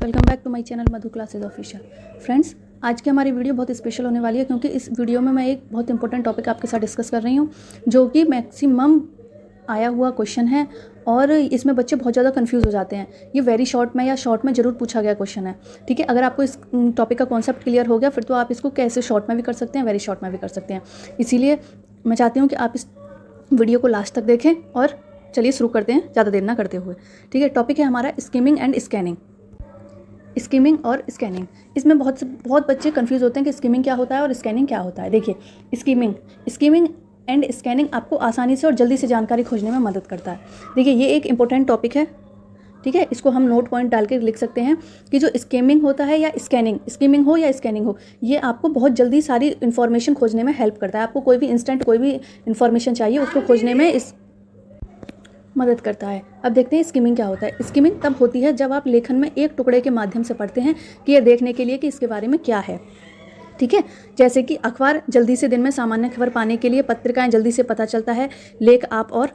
Welcome back to my channel Madhu classes official. Friends, आज की हमारी वीडियो बहुत स्पेशल होने वाली है क्योंकि इस वीडियो में मैं एक बहुत इंपॉर्टेंट टॉपिक आपके साथ डिस्कस कर रही हूँ जो कि मैक्सिमम आया हुआ क्वेश्चन है और इसमें बच्चे बहुत ज़्यादा कंफ्यूज हो जाते हैं। ये वेरी शॉर्ट में या शॉर्ट में ज़रूर पूछा गया क्वेश्चन है। ठीक है, अगर आपको इस टॉपिक का कॉन्सेप्ट क्लियर हो गया फिर तो आप इसको कैसे शॉर्ट में भी कर सकते हैं, वेरी शॉर्ट में भी कर सकते हैं। इसीलिए मैं चाहती हूँ कि आप इस वीडियो को लास्ट तक देखें और चलिए शुरू करते हैं ज़्यादा देर ना करते हुए। ठीक है, टॉपिक है हमारा स्किमिंग एंड स्कैनिंग। स्किमिंग और स्कैनिंग, इसमें बहुत बच्चे कंफ्यूज होते हैं कि स्किमिंग क्या होता है और स्कैनिंग क्या होता है। देखिए, स्किमिंग एंड स्कैनिंग आपको आसानी से और जल्दी से जानकारी खोजने में मदद करता है। देखिए, ये एक इंपॉर्टेंट टॉपिक है। ठीक है, इसको हम नोट पॉइंट डाल के लिख सकते हैं कि जो स्किमिंग होता है या स्किमिंग हो या स्कैनिंग हो, ये आपको बहुत जल्दी सारी इन्फॉर्मेशन खोजने में हेल्प करता है। आपको कोई भी इंस्टेंट कोई भी इन्फॉर्मेशन चाहिए उसको खोजने में इस मदद करता है। अब देखते हैं स्किमिंग क्या होता है। स्किमिंग तब होती है जब आप लेखन में एक टुकड़े के माध्यम से पढ़ते हैं कि यह देखने के लिए कि इसके बारे में क्या है। ठीक है, जैसे कि अखबार जल्दी से दिन में सामान्य खबर पाने के लिए, पत्रिकाएं जल्दी से पता चलता है, लेख आप और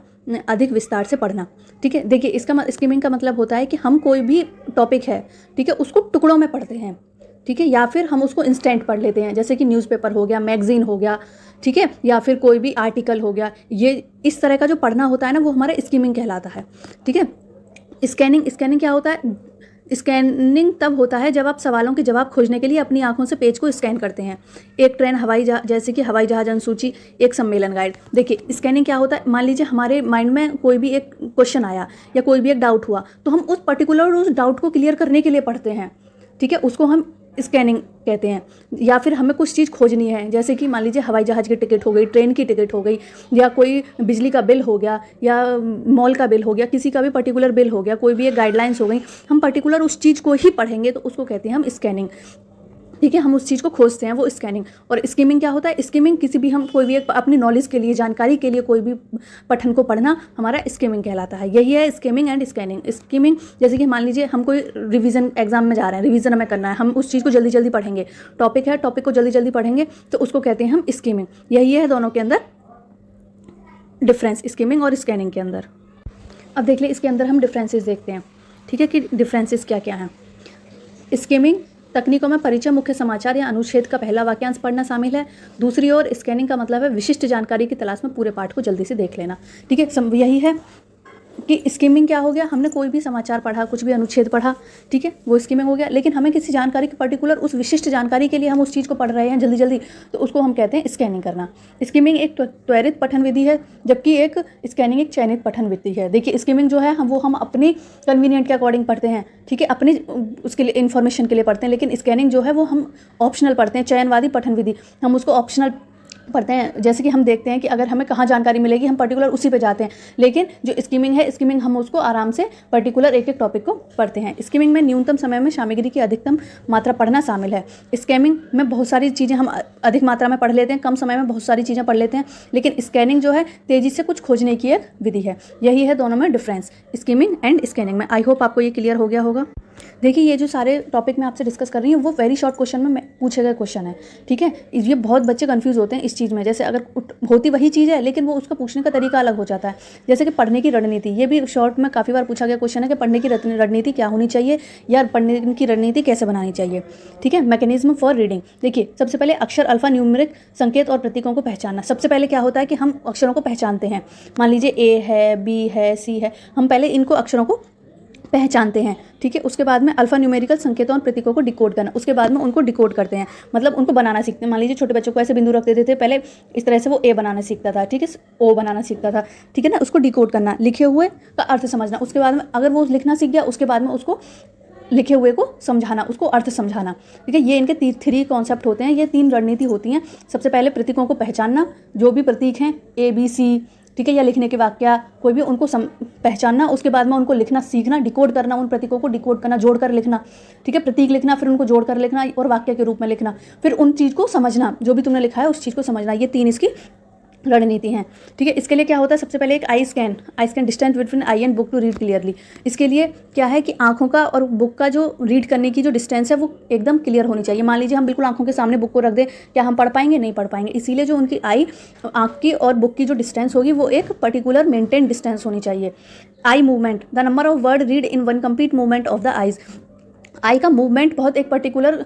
अधिक विस्तार से पढ़ना। ठीक है, देखिए इसका स्किमिंग का मतलब होता है कि हम कोई भी टॉपिक है, ठीक है, उसको टुकड़ों में पढ़ते हैं। ठीक है, या फिर हम उसको इंस्टेंट पढ़ लेते हैं, जैसे कि न्यूज़पेपर हो गया, मैगजीन हो गया, ठीक है, या फिर कोई भी आर्टिकल हो गया। ये इस तरह का जो पढ़ना होता है ना, वो हमारा स्किमिंग कहलाता है। ठीक है, स्कैनिंग क्या होता है? स्कैनिंग तब होता है जब आप सवालों के जवाब खोजने के लिए अपनी आंखों से पेज को स्कैन करते हैं। एक ट्रेन, जैसे कि हवाई जहाज अनुसूची, एक सम्मेलन गाइड। देखिए, स्कैनिंग क्या होता है? मान लीजिए हमारे माइंड में कोई भी एक क्वेश्चन आया या कोई भी एक डाउट हुआ, तो हम उस पर्टिकुलर उस डाउट को क्लियर करने के लिए पढ़ते हैं। ठीक है, उसको हम स्कैनिंग कहते हैं। या फिर हमें कुछ चीज़ खोजनी है, जैसे कि मान लीजिए हवाई जहाज़ की टिकट हो गई, ट्रेन की टिकट हो गई, या कोई बिजली का बिल हो गया, या मॉल का बिल हो गया, किसी का भी पर्टिकुलर बिल हो गया, कोई भी एक गाइडलाइंस हो गई, हम पर्टिकुलर उस चीज़ को ही पढ़ेंगे तो उसको कहते हैं हम स्कैनिंग। ठीक है, हम उस चीज़ को खोजते हैं, वो स्कैनिंग। और स्किमिंग क्या होता है? स्किमिंग किसी भी हम कोई भी एक अपनी नॉलेज के लिए, जानकारी के लिए कोई भी पठन को पढ़ना हमारा स्किमिंग कहलाता है। यही है स्किमिंग एंड स्कैनिंग। स्किमिंग जैसे कि मान लीजिए हम कोई रिवीजन एग्जाम में जा रहे हैं, रिवीजन हमें करना है, हम उस चीज़ को जल्दी जल्दी पढ़ेंगे। टॉपिक है, टॉपिक को जल्दी जल्दी पढ़ेंगे तो उसको कहते हैं हम स्किमिंग। यही है दोनों के अंदर डिफरेंस, स्किमिंग और स्कैनिंग के अंदर। अब देख लें, इसके अंदर हम डिफरेंसेस देखते हैं। ठीक है, कि डिफरेंसेस क्या क्या हैं। स्किमिंग तकनीकों में परिचय, मुख्य समाचार या अनुच्छेद का पहला वाक्यांश पढ़ना शामिल है। दूसरी ओर स्कैनिंग का मतलब है विशिष्ट जानकारी की तलाश में पूरे पाठ को जल्दी से देख लेना। ठीक है, यही है कि स्किमिंग क्या हो गया? हमने कोई भी समाचार पढ़ा, कुछ भी अनुच्छेद पढ़ा, ठीक है, वो स्किमिंग हो गया। लेकिन हमें किसी जानकारी की पर्टिकुलर उस विशिष्ट जानकारी के लिए हम उस चीज़ को पढ़ रहे हैं जल्दी जल्दी, तो उसको हम कहते हैं स्कैनिंग करना। स्किमिंग एक त्वरित पठन विधि है, जबकि एक स्कैनिंग एक चयनित पठन विधि है। देखिए, स्किमिंग जो है हम अपनी कन्वीनियंट के अकॉर्डिंग पढ़ते हैं, ठीक है, अपनी उसके लिए इन्फॉर्मेशन के लिए पढ़ते हैं। लेकिन स्कैनिंग जो है वो हम ऑप्शनल पढ़ते हैं, चयनवादी पठन विधि, हम उसको ऑप्शनल पढ़ते हैं। जैसे कि हम देखते हैं कि अगर हमें कहाँ जानकारी मिलेगी हम पर्टिकुलर उसी पे जाते हैं। लेकिन जो स्किमिंग है, स्किमिंग हम उसको आराम से पर्टिकुलर एक एक टॉपिक को पढ़ते हैं। स्किमिंग में न्यूनतम समय में सामग्री की अधिकतम मात्रा पढ़ना शामिल है। स्कैमिंग में बहुत सारी चीज़ें हम अधिक मात्रा में पढ़ लेते हैं, कम समय में बहुत सारी चीज़ें पढ़ लेते हैं। लेकिन स्कैनिंग जो है तेज़ी से कुछ खोजने की एक विधि है। यही है दोनों में डिफरेंस, स्किमिंग एंड स्कैनिंग में। आई होप आपको ये क्लियर हो गया होगा। देखिए, ये जो सारे टॉपिक मैं आपसे डिस्कस कर रही हूँ वो वेरी शॉर्ट क्वेश्चन में पूछे गए क्वेश्चन है। ठीक है, ये बहुत बच्चे कंफ्यूज होते हैं इस चीज़ में। जैसे अगर होती वही चीज़ है लेकिन वो उसका पूछने का तरीका अलग हो जाता है। जैसे कि पढ़ने की रणनीति, ये भी शॉर्ट में काफ़ी बार पूछा गया क्वेश्चन है कि पढ़ने की रणनीति क्या होनी चाहिए या पढ़ने की रणनीति कैसे बनानी चाहिए। ठीक है, मैकेनिज्म फॉर रीडिंग। देखिए, सबसे पहले अक्षर अल्फा न्यूमेरिक संकेत और प्रतीकों को पहचानना। सबसे पहले क्या होता है कि हम अक्षरों को पहचानते हैं। मान लीजिए ए है, बी है, सी है, हम पहले इनको अक्षरों को पहचानते हैं। ठीक है, उसके बाद में अल्फा न्यूमेरिकल संकेतों और प्रतीकों को डिकोड करना, उसके बाद में उनको डिकोड करते हैं, मतलब उनको बनाना सीखते हैं। मान लीजिए छोटे बच्चों को ऐसे बिंदु रख देते थे, पहले इस तरह से वो ए बनाना सीखता था, ठीक है, ओ बनाना सीखता था, ठीक है ना, उसको डिकोड करना, लिखे हुए का अर्थ समझना। उसके बाद में अगर वो लिखना सीख गया उसके बाद में उसको लिखे हुए को समझाना, उसको अर्थ समझाना। ठीक है, ये इनके 3 कॉन्सेप्ट होते हैं, ये 3 रणनीति होती हैं। सबसे पहले प्रतीकों को पहचानना, जो भी प्रतीक हैं ए बी सी, ठीक है, या लिखने के वाक्य कोई भी, उनको पहचानना। उसके बाद में उनको लिखना सीखना, डिकोड करना, उन प्रतीकों को डिकोड करना, जोड़कर लिखना। ठीक है, प्रतीक लिखना, फिर उनको जोड़कर लिखना और वाक्य के रूप में लिखना, फिर उन चीज़ को समझना, जो भी तुमने लिखा है उस चीज़ को समझना। ये 3 इसकी रणनीति हैं। ठीक है, इसके लिए क्या होता है? सबसे पहले एक eye scan distance between eye and book to read clearly. इसके लिए क्या है कि आंखों का और बुक का जो रीड करने की जो डिस्टेंस है वो एकदम क्लियर होनी चाहिए। मान लीजिए हम बिल्कुल आंखों के सामने बुक को रख दें, क्या हम पढ़ पाएंगे? नहीं पढ़ पाएंगे। इसीलिए जो उनकी आई, आंख की और बुक की जो डिस्टेंस होगी वो एक पर्टिकुलर मेंटेन डिस्टेंस होनी चाहिए। Eye movement, the number of word read in one complete movement of the eyes. Eye का मूवमेंट बहुत एक पर्टिकुलर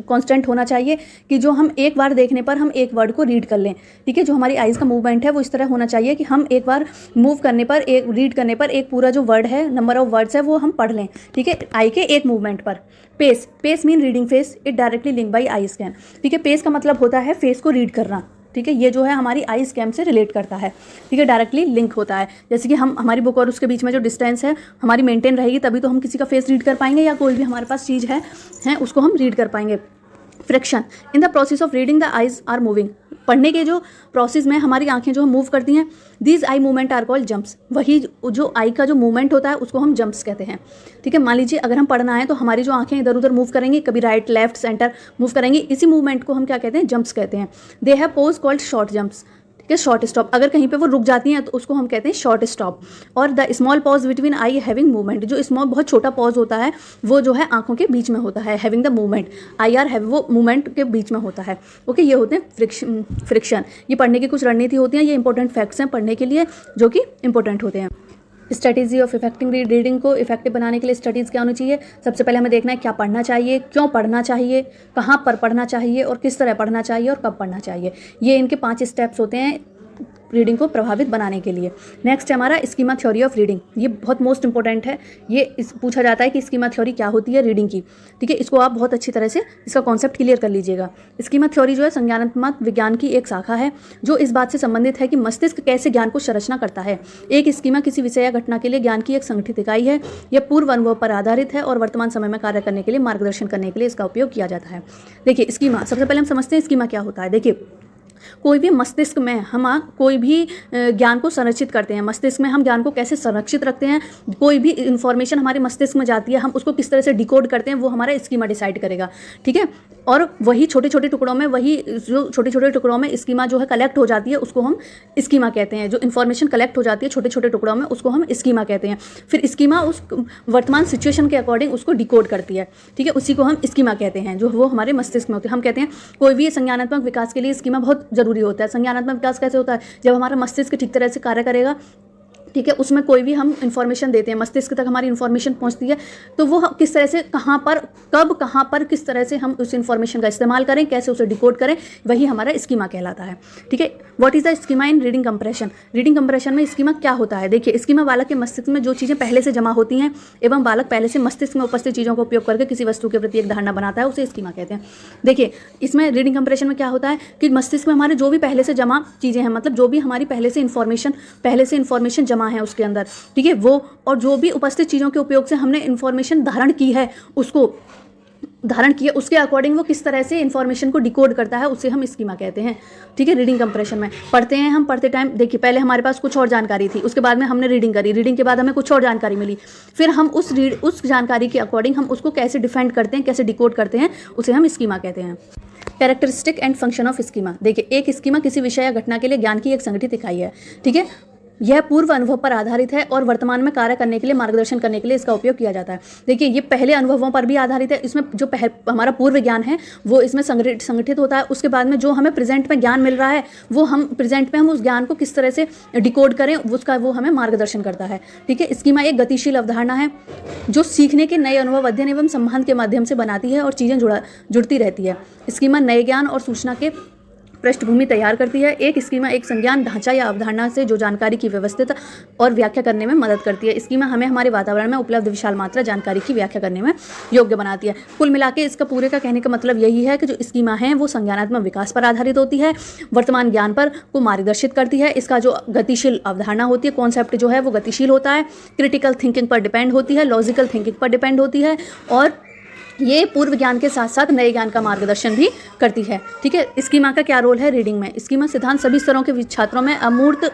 कांस्टेंट होना चाहिए कि जो हम एक बार देखने पर हम एक वर्ड को रीड कर लें, ठीक है। जो हमारी आइज़ का मूवमेंट है वो इस तरह होना चाहिए कि हम एक बार मूव करने पर, एक रीड करने पर एक पूरा जो वर्ड है, नंबर ऑफ वर्ड्स है, वो हम पढ़ लें, ठीक है, आई के एक मूवमेंट पर। Pace, pace mean reading face, it directly link by eye scan, ठीक है। पेस का मतलब होता है फेस को रीड करना, ठीक है। ये जो है हमारी आई स्कैन से रिलेट करता है, ठीक है, डायरेक्टली लिंक होता है। जैसे कि हम हमारी बुक और उसके बीच में जो डिस्टेंस है हमारी मेंटेन रहेगी, तभी तो हम किसी का फेस रीड कर पाएंगे या कोई भी हमारे पास चीज़ है उसको हम रीड कर पाएंगे। Friction, in the process of reading the eyes are moving, पढ़ने के जो प्रोसेस में हमारी आंखें जो मूव करती हैं, these eye movement are called jumps, वही जो आई का जो मूवमेंट होता है उसको हम जंप्स कहते हैं, ठीक है। मान लीजिए अगर हम पढ़ना है तो हमारी जो आंखें इधर उधर मूव करेंगी, कभी राइट लेफ्ट सेंटर मूव करेंगी, इसी मूवमेंट को हम क्या कहते हैं, जंप्स कहते हैं। They have pose called short jumps, ठीक है, शॉर्ट स्टॉप, अगर कहीं पे वो रुक जाती हैं तो उसको हम कहते हैं शॉर्ट स्टॉप। और the small pause between I having movement, जो स्मॉल बहुत छोटा पॉज होता है वो जो है आंखों के बीच में होता है, having the movement, I R have, वो मूवमेंट के बीच में होता है, ओके। ये होते हैं फ्रिक्शन। ये पढ़ने की कुछ रणनीति होती हैं, ये इंपॉर्टेंट फैक्ट्स हैं पढ़ने के लिए जो कि इंपॉर्टेंट होते हैं। स्ट्रेटेजी ऑफ इफेक्टिव रीडिंग को इफेक्टिव बनाने के लिए स्टडीज़ क्या होनी चाहिए। सबसे पहले हमें देखना है क्या पढ़ना चाहिए, क्यों पढ़ना चाहिए, कहाँ पर पढ़ना चाहिए और किस तरह पढ़ना चाहिए और कब पढ़ना चाहिए। ये इनके 5 स्टेप्स होते हैं रीडिंग को प्रभावित बनाने के लिए। नेक्स्ट है हमारा स्कीमा थ्योरी ऑफ रीडिंग, ये बहुत मोस्ट इंपॉर्टेंट है। ये पूछा जाता है कि स्कीमा थ्योरी क्या होती है रीडिंग की, ठीक है। इसको आप बहुत अच्छी तरह से इसका कॉन्सेप्ट क्लियर कर लीजिएगा। स्कीमा थ्योरी जो है संज्ञानात्मक विज्ञान की एक शाखा है जो इस बात से संबंधित है कि मस्तिष्क कैसे ज्ञान को संरचना करता है। एक स्कीमा किसी विषय या घटना के लिए ज्ञान की एक संगठित इकाई है। यह पूर्व अनुभव पर आधारित है और वर्तमान समय में कार्य करने के लिए मार्गदर्शन करने के लिए इसका उपयोग किया जाता है। देखिए स्कीमा, सबसे पहले हम समझते हैं स्कीमा क्या होता है। देखिए कोई भी मस्तिष्क में हम कोई भी ज्ञान को संरक्षित करते हैं, मस्तिष्क में हम ज्ञान को कैसे संरक्षित रखते हैं, कोई भी इन्फॉर्मेशन हमारे मस्तिष्क में जाती है हम उसको किस तरह से डिकोड करते हैं, वो हमारा स्कीमा डिसाइड करेगा, ठीक है। और वही छोटे छोटे टुकड़ों में, वही जो छोटे छोटे टुकड़ों में स्कीमा जो है कलेक्ट हो जाती है उसको हम स्कीमा कहते हैं। जो इन्फॉर्मेशन कलेक्ट हो जाती है छोटे छोटे टुकड़ों में उसको हम स्कीमा कहते हैं। फिर स्कीमा उस वर्तमान सिचुएशन के अकॉर्डिंग उसको डिकोड करती है, ठीक है, उसी को हम स्कीमा कहते हैं, जो वो हमारे मस्तिष्क में होती है। हम कहते हैं कोई भी संज्ञानात्मक विकास के लिए स्कीमा बहुत जरूरी होता है। संज्ञानात्मक विकास कैसे होता है, जब हमारा मस्तिष्क ठीक तरह से कार्य करेगा, ठीक है, उसमें कोई भी हम इन्फॉर्मेशन देते हैं, मस्तिष्क तक हमारी इन्फॉर्मेशन पहुंचती है, तो वो किस तरह से, कहाँ पर, कब, कहाँ पर, किस तरह से हम उस इन्फॉर्मेशन का इस्तेमाल करें, कैसे उसे डिकोड करें, वही हमारा स्कीमा कहलाता है, ठीक है। What is the schema in reading compression, reading compression में स्कीमा क्या होता है। देखिए स्कीमा बालक के मस्तिष्क में जो चीज़ें पहले से जमा होती हैं एवं बालक पहले से मस्तिष्क में उपस्थित चीज़ों का उपयोग करके किसी वस्तु के प्रति एक धारणा बनाता है, उसे स्कीमा कहते हैं। देखिए इसमें रीडिंग कंप्रेशन में क्या होता है कि मस्तिष्क में हमारे जो भी पहले से जमा चीज़ें हैं, मतलब जो भी हमारी पहले से इन्फॉर्मेशन जमा है उसके अंदर, ठीक है, वो और जो भी उपस्थित चीज़ों के उपयोग से हमने इन्फॉर्मेशन धारण की है, उसको धारण किया उसके अकॉर्डिंग वो किस तरह से इन्फॉर्मेशन को डिकोड करता है, उसे हम स्कीमा कहते हैं, ठीक है। रीडिंग कंप्रेशन में पढ़ते हैं हम, पढ़ते टाइम देखिए पहले हमारे पास कुछ और जानकारी थी, उसके बाद में हमने रीडिंग करी, रीडिंग के बाद हमें कुछ और जानकारी मिली, फिर हम उस जानकारी के अकॉर्डिंग हम उसको कैसे डिफाइन करते हैं, कैसे डिकोड करते हैं, उसे हम स्कीमा कहते हैं। Characteristic and function of schema, देखिए एक स्कीमा किसी विषय या घटना के लिए ज्ञान की एक संगठित इकाई है, ठीक है। यह पूर्व अनुभव पर आधारित है और वर्तमान में कार्य करने के लिए मार्गदर्शन करने के लिए इसका उपयोग किया जाता है। देखिए ये पहले अनुभवों पर भी आधारित है, इसमें जो हमारा पूर्व ज्ञान है वो इसमें संगठित होता है, उसके बाद में जो हमें प्रेजेंट में ज्ञान मिल रहा है वो हम प्रेजेंट में हम उस ज्ञान को किस तरह से डिकोड करें उसका वो हमें मार्गदर्शन करता है, ठीक है। स्कीमा एक गतिशील अवधारणा है जो सीखने के नए अनुभव, अध्ययन एवं संबंध के माध्यम से बनाती है और चीज़ें जुड़ती रहती है। स्कीमा नए ज्ञान और सूचना के पृष्ठभूमि तैयार करती है। एक स्कीमा एक संज्ञान ढांचा या अवधारणा से जो जानकारी की व्यवस्थित और व्याख्या करने में मदद करती है। स्कीमा हमें हमारे वातावरण में उपलब्ध विशाल मात्रा जानकारी की व्याख्या करने में योग्य बनाती है। कुल मिला के इसका पूरे का कहने का मतलब यही है कि जो स्कीमा है वो संज्ञानात्मक विकास पर आधारित होती है, वर्तमान ज्ञान पर को मार्गदर्शित करती है। इसका जो गतिशील अवधारणा होती है, कॉन्सेप्ट जो है वो गतिशील होता है, क्रिटिकल थिंकिंग पर डिपेंड होती है, लॉजिकल थिंकिंग पर डिपेंड होती है और ये पूर्व ज्ञान के साथ साथ नए ज्ञान का मार्गदर्शन भी करती है, ठीक है। स्कीमा का क्या रोल है रीडिंग में। स्कीमा सिद्धांत सभी स्तरों के छात्रों में अमूर्त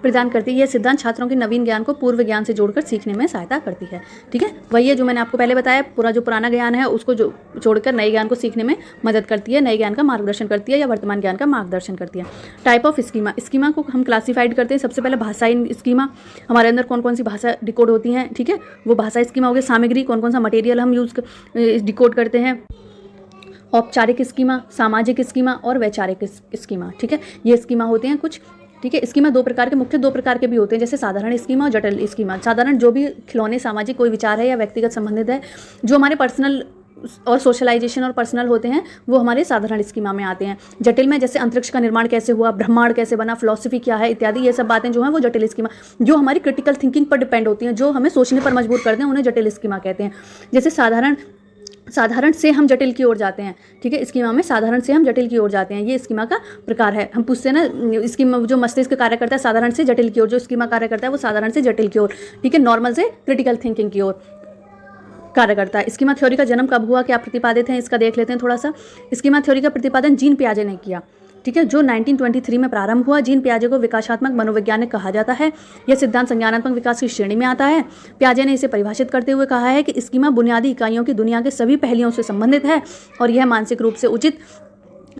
प्रदान करती है। यह सिद्धांत छात्रों के नवीन ज्ञान को पूर्व ज्ञान से जोड़कर सीखने में सहायता करती है, ठीक है। वही है जो मैंने आपको पहले बताया, पूरा जो पुराना ज्ञान है उसको जो जोड़कर नए ज्ञान को सीखने में मदद करती है, नए ज्ञान का मार्गदर्शन करती है या वर्तमान ज्ञान का मार्गदर्शन करती है। टाइप ऑफ स्कीमा, स्कीमा को हम क्लासीफाइड करते हैं। सबसे पहले भाषाई स्कीमा, हमारे अंदर कौन कौन सी भाषा डिकोड होती हैं, ठीक है, वो भाषा स्कीमा हो गई। सामग्री, कौन कौन सा मटेरियल हम डिकोड करते हैं। औपचारिक स्कीमा, सामाजिक स्कीमा और वैचारिक स्कीमा, ठीक है, ये स्कीमा होते हैं कुछ। ठीक है। स्कीमा मुख्य दो प्रकार के भी होते हैं, जैसे साधारण स्कीमा और जटिल स्कीमा। साधारण जो भी खिलौने सामाजिक कोई विचार है या व्यक्तिगत संबंधित है, जो हमारे पर्सनल और सोशलाइजेशन और पर्सनल होते हैं, वो हमारे साधारण स्कीमा में आते हैं। जटिल में जैसे अंतरिक्ष का निर्माण कैसे हुआ, ब्रह्मांड कैसे बना, फिलॉसफी क्या है इत्यादि, ये सब बातें जो हैं वो जटिल स्कीमा, जो हमारी क्रिटिकल थिंकिंग पर डिपेंड होती हैं, जो हमें सोचने पर मजबूर करते हैं, उन्हें जटिल स्कीमा कहते हैं। जैसे साधारण से हम जटिल की ओर जाते हैं, ठीक है। स्कीमा में साधारण से हम जटिल की ओर जाते हैं, ये स्कीमा का प्रकार है। हम पूछते हैं ना, स्कीमा जो मस्तिष्क कार्य करता है साधारण से जटिल की ओर, जो स्कीमा कार्य करता है वो साधारण से जटिल की ओर, ठीक है, नॉर्मल से क्रिटिकल थिंकिंग की ओर कार्य करता है। स्कीमा थ्योरी का जन्म कब हुआ, क्या प्रतिपादित है, इसका देख लेते हैं थोड़ा सा। स्कीमा थ्योरी का प्रतिपादन जीन पियाजे ने किया, ठीक है, जो 1923 में प्रारंभ हुआ। जीन पियाजे को विकासात्मक मनोवैज्ञानिक कहा जाता है। यह सिद्धांत संज्ञानात्मक विकास की श्रेणी में आता है। पियाजे ने इसे परिभाषित करते हुए कहा है कि स्कीमा बुनियादी इकाइयों की दुनिया के सभी पहलुओं से संबंधित है और यह मानसिक रूप से उचित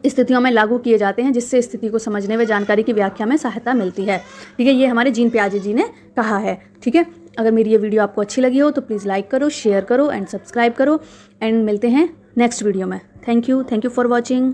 स्थितियों में लागू किए जाते हैं, जिससे स्थिति को समझने व जानकारी की व्याख्या में सहायता मिलती है, ठीक है। ये हमारे जीन पियाजे जी ने कहा है, ठीक है। अगर मेरी ये वीडियो आपको अच्छी लगी हो तो प्लीज़ लाइक करो, शेयर करो एंड सब्सक्राइब करो, एंड मिलते हैं नेक्स्ट वीडियो में। Thank you for watching.